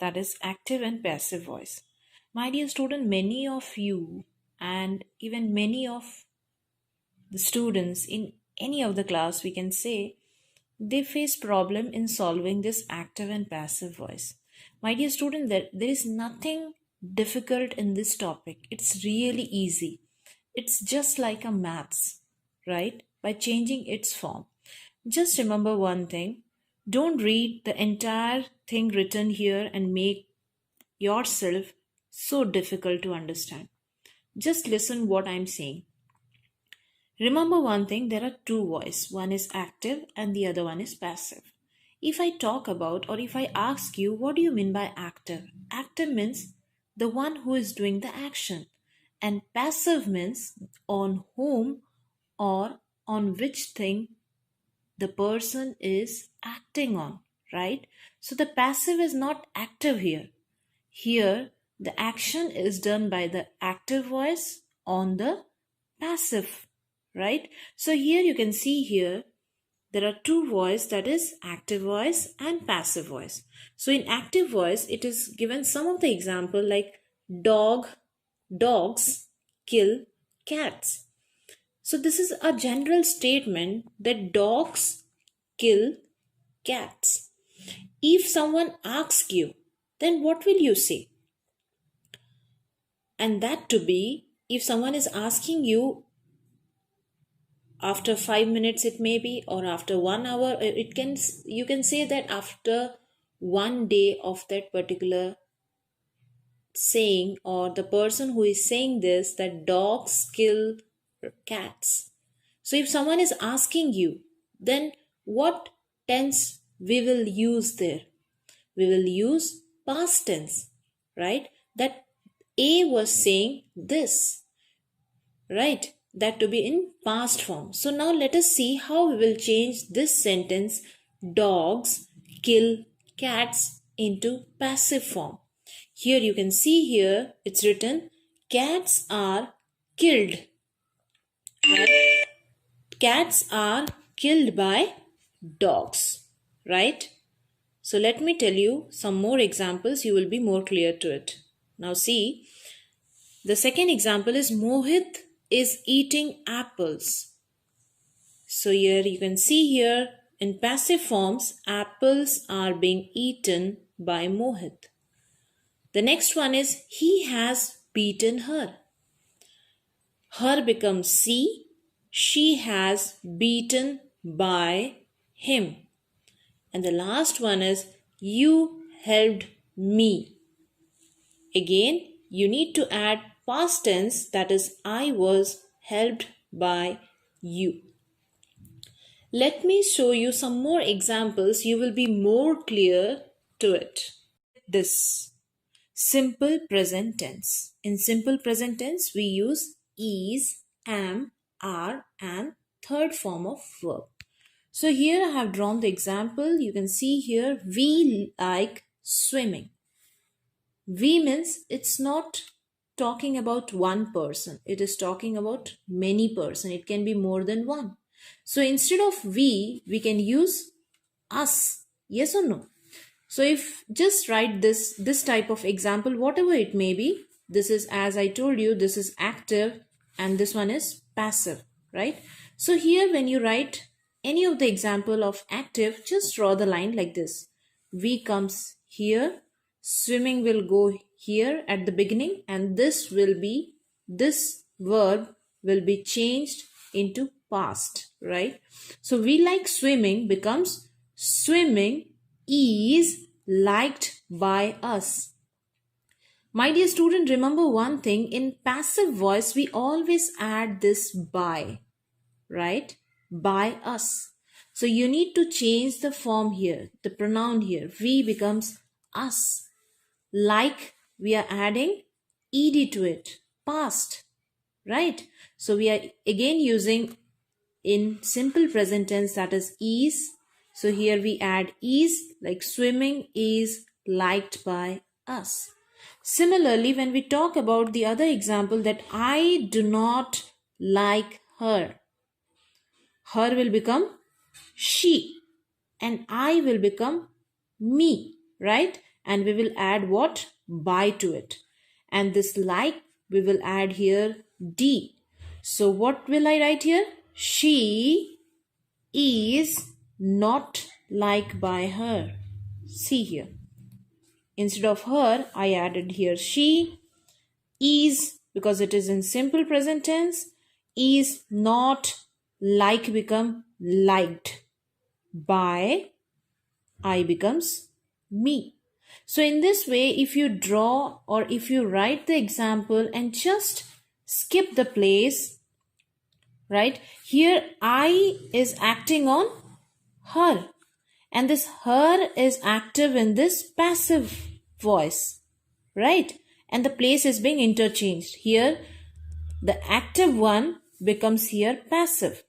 that is active and passive voice. My dear student, many of you and even many of the students in any of the class, we can say, they face problem in solving this active and passive voice. My dear student, there is nothing difficult in this topic. It's really easy. It's just like a maths, right? By changing its form. Just remember one thing. Don't read the entire thing written here and make yourself so difficult to understand. Just listen what I'm saying. Remember one thing, there are two voices. One is active and the other one is passive. If I talk about or if I ask you, what do you mean by active? Active means the one who is doing the action, and passive means on whom or on which thing the person is acting on, right? So the passive is not active here. Here, the action is done by the active voice on the passive, right? So here you can see here there are two voice, that is active voice and passive voice. So in active voice it is given some of the example like dogs kill cats. So this is a general statement that dogs kill cats. If someone asks you, then what will you say? And that to be, if someone is asking you after 5 minutes, it may be, or after 1 hour, it can, you can say that after 1 day of that particular saying, or the person who is saying this, that dogs kill cats. So if someone is asking you, then what tense we will use there? We will use past tense, right? That A was saying this, right? That to be in past form. So now let us see how we will change this sentence, dogs kill cats, into passive form. Here you can see here it's written cats are killed, right? Cats are killed by dogs, right? So let me tell you some more examples, you will be more clear to it. Now see, the second example is Mohit is eating apples. So here you can see here in passive forms, apples are being eaten by Mohit. The next one is he has beaten her. Her becomes she has beaten by him. And the last one is you helped me. Again, you need to add past tense, that is I was helped by you. Let me show you some more examples, you will be more clear to it. This simple present tense. In simple present tense, we use is, am, are, and third form of verb. So here I have drawn the example. You can see here, we like swimming. We means it's not talking about one person. It is talking about many person. It can be more than one. So instead of we can use us. Yes or no? So if just write this type of example, whatever it may be, this is, as I told you, this is active and this one is passive, right? So here when you write any of the example of active, just draw the line like this. We comes here, swimming will go here at the beginning, and this verb will be changed into past, right? So we like swimming becomes swimming is liked by us. My dear student, remember one thing, in passive voice we always add this by, right? By us. So you need to change the form here, the pronoun here. We becomes us. Like, we are adding ed to it, past, right? So we are again using in simple present tense, that is. So here we add is, like swimming is liked by us. Similarly, when we talk about the other example, that I do not like her, her will become she and I will become me, right? and we will add what? By to it. And this like we will add here D. So what will I write here? She is not like by her. See here. Instead of her, I added here she. Is, because it is in simple present tense, is not like become liked. By, I becomes me. So in this way, if you draw or if you write the example and just skip the place, right? Here I is acting on her, and this her is active in this passive voice, right? And the place is being interchanged. Here the active one becomes here passive,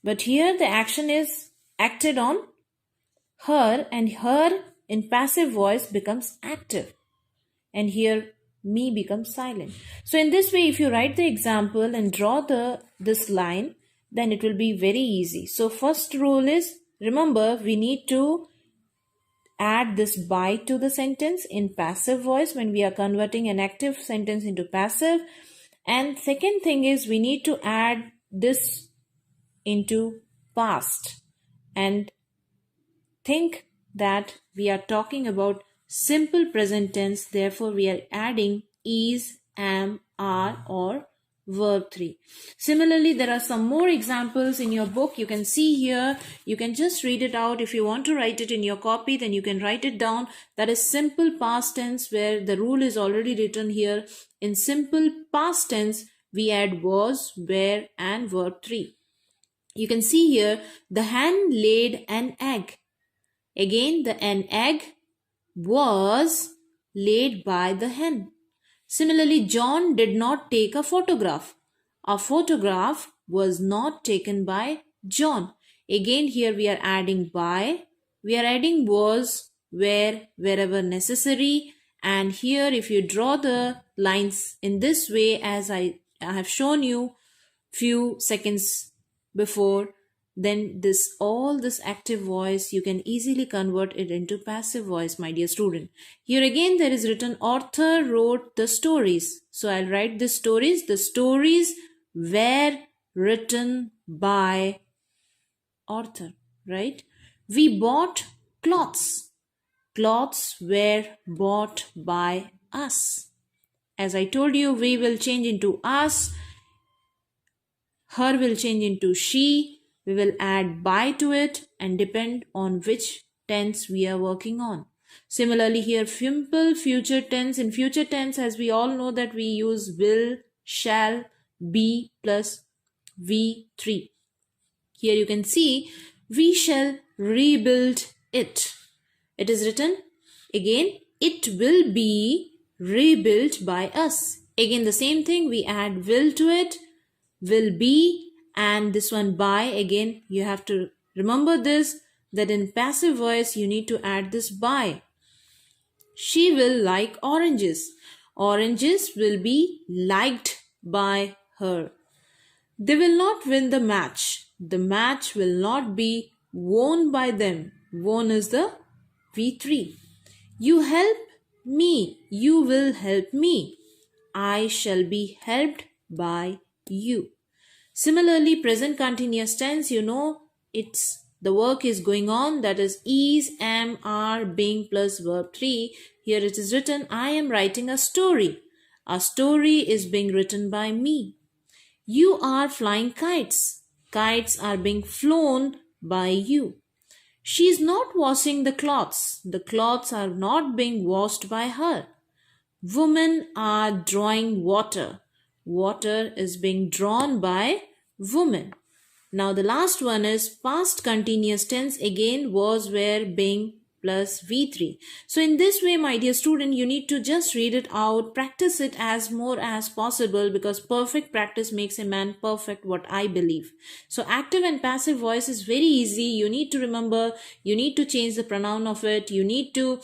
but here the action is acted on her, and her in passive voice becomes active, and here me becomes silent. So in this way, if you write the example and draw this line, then it will be very easy. So first rule is, remember, we need to add this by to the sentence in passive voice when we are converting an active sentence into passive. And second thing is, we need to add this into past, and think that we are talking about simple present tense, therefore we are adding is, am, are, or verb 3. Similarly, there are some more examples in your book. You can see here, you can just read it out. If you want to write it in your copy, then you can write it down. That is simple past tense, where the rule is already written here. In simple past tense, we add was, were, and verb 3. You can see here, the hen laid an egg. Again, an egg was laid by the hen. Similarly, John did not take a photograph. A photograph was not taken by John. Again, here we are adding by. We are adding was, where, wherever necessary. And here, if you draw the lines in this way, as I have shown you few seconds before, then all this active voice, you can easily convert it into passive voice, my dear student. Here again, there is written author wrote the stories. So I'll write the stories. The stories were written by author, right? We bought clothes. Clothes were bought by us. As I told you, we will change into us. Her will change into she. We will add by to it and depend on which tense we are working on. Similarly, here simple future tense. In future tense, as we all know that we use will, shall, be plus V3. Here you can see, we shall rebuild it. It is written again, it will be rebuilt by us. Again, the same thing, we add will to it. Will be, and this one by. Again, you have to remember this, that in passive voice you need to add this by. She will like oranges. Oranges will be liked by her. They will not win the match. The match will not be won by them. Won is the V3. You help me. You will help me. I shall be helped by you. Similarly, present continuous tense, you know, the work is going on, that is, am, are, being plus verb 3. Here it is written, I am writing a story. A story is being written by me. You are flying kites. Kites are being flown by you. She is not washing the clothes. The clothes are not being washed by her. Women are drawing water. Water is being drawn by women. Now the last one is past continuous tense. Again, was, were, being plus V3. So in this way, my dear student, you need to just read it out, practice it as more as possible, because perfect practice makes a man perfect, what I believe. So active and passive voice is very easy. You need to remember, you need to change the pronoun of it, you need to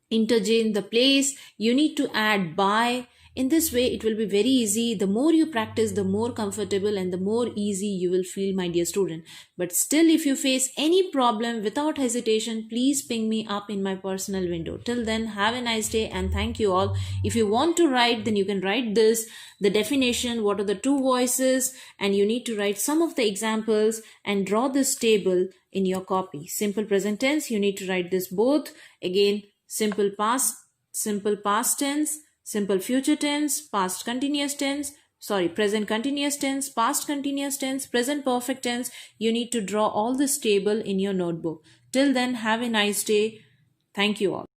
interchange the place, you need to add by. In this way, it will be very easy. The more you practice, the more comfortable and the more easy you will feel, my dear student. But still, if you face any problem, without hesitation, please ping me up in my personal window. Till then, have a nice day and thank you all. If you want to write, then you can write this, the definition, what are the two voices, and you need to write some of the examples and draw this table in your copy. Simple present tense, you need to write this both. Again, simple past tense, simple future tense, past continuous tense, present continuous tense, past continuous tense, present perfect tense. You need to draw all this table in your notebook. Till then, have a nice day. Thank you all.